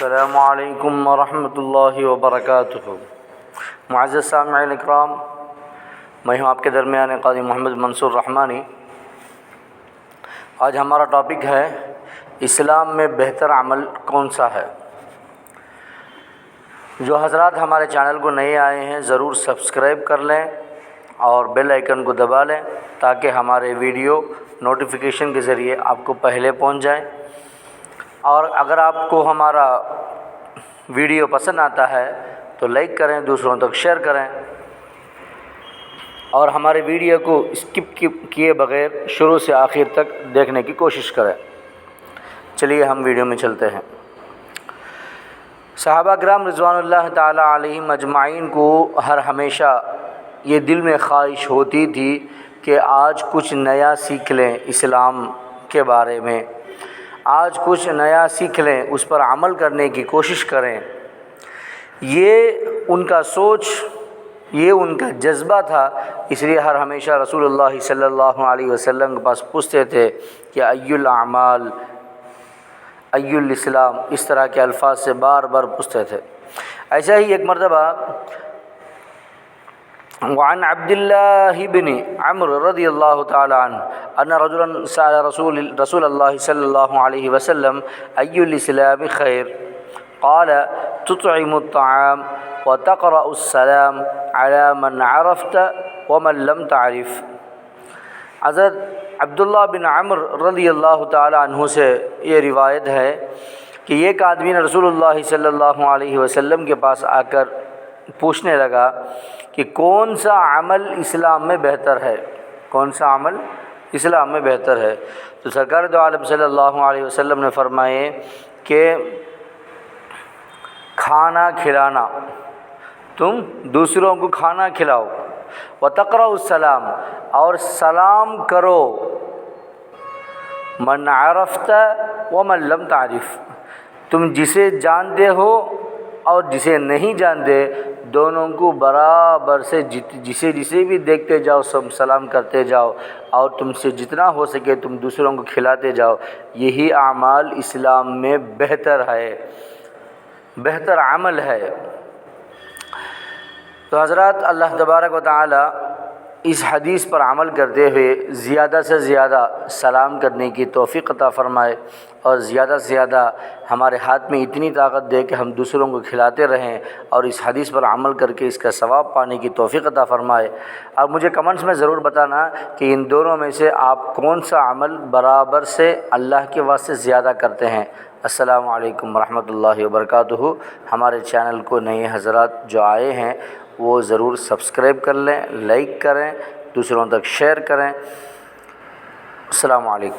السلام علیکم ورحمۃ اللہ وبرکاتہ۔ معزز سامعین اکرام، میں ہوں آپ کے درمیان قاضی محمد منصور رحمانی۔ آج ہمارا ٹاپک ہے اسلام میں بہتر عمل کون سا ہے۔ جو حضرات ہمارے چینل کو نئے آئے ہیں ضرور سبسکرائب کر لیں اور بیل آئیکن کو دبا لیں تاکہ ہمارے ویڈیو نوٹیفیکیشن کے ذریعے آپ کو پہلے پہنچ جائیں۔ اور اگر آپ کو ہمارا ویڈیو پسند آتا ہے تو لائک کریں، دوسروں تک شیئر کریں اور ہمارے ویڈیو کو اسکپ کیے بغیر شروع سے آخر تک دیکھنے کی کوشش کریں۔ چلیے ہم ویڈیو میں چلتے ہیں۔ صحابہ کرام رضوان اللہ تعالی علیہم اجمعین کو ہر ہمیشہ یہ دل میں خواہش ہوتی تھی کہ آج کچھ نیا سیکھ لیں اسلام کے بارے میں، آج کچھ نیا سیکھ لیں، اس پر عمل کرنے کی کوشش کریں۔ یہ ان کا سوچ، یہ ان کا جذبہ تھا، اس لیے ہر ہمیشہ رسول اللہ صلی اللہ علیہ وسلم کے پاس پوچھتے تھے کہ ای الاعمال ای الاسلام، اس طرح کے الفاظ سے بار بار پوچھتے تھے۔ ایسا ہی ایک مرتبہ وعن عبد الله بن عمرو رضی اللہ تعالی عنہ ان رجلا سأل رسول اللہ صلی اللہ علیہ وسلم ای الاسلام خیر قال تطعم الطعام وتقرأ السلام على من عرفت ومن لم تعرف۔ حضرت عبداللہ بن عمرو رضی اللہ تعالی عنہ سے یہ روایت ہے کہ ایک آدمی نے رسول اللہ صلی اللہ علیہ وسلم کے پاس آ کر پوچھنے لگا کہ کون سا عمل اسلام میں بہتر ہے، کون سا عمل اسلام میں بہتر ہے۔ تو سرکار دو عالم صلی اللہ علیہ وسلم نے فرمائے کہ کھانا کھلانا، تم دوسروں کو کھانا کھلاؤ، وتقرأ السلام، اور سلام کرو، من عرفت ومن لم تعرف، تم جسے جانتے ہو اور جسے نہیں جانتے دونوں کو برابر سے جسے بھی دیکھتے جاؤ سب سلام کرتے جاؤ، اور تم سے جتنا ہو سکے تم دوسروں کو کھلاتے جاؤ۔ یہی اعمال اسلام میں بہتر ہے، بہتر عمل ہے۔ تو حضرات، اللہ تبارک و تعالی اس حدیث پر عمل کرتے ہوئے زیادہ سے زیادہ سلام کرنے کی توفیق عطا فرمائے اور زیادہ سے زیادہ ہمارے ہاتھ میں اتنی طاقت دے کہ ہم دوسروں کو کھلاتے رہیں اور اس حدیث پر عمل کر کے اس کا ثواب پانے کی توفیق عطا فرمائے۔ اور مجھے کمنٹس میں ضرور بتانا کہ ان دونوں میں سے آپ کون سا عمل برابر سے اللہ کے واسطے زیادہ کرتے ہیں۔ السلام علیکم ورحمۃ اللہ وبرکاتہ۔ ہمارے چینل کو نئے حضرات جو آئے ہیں وہ ضرور سبسکرائب کر لیں، لائک کریں، دوسروں تک شیئر کریں۔ السلام علیکم۔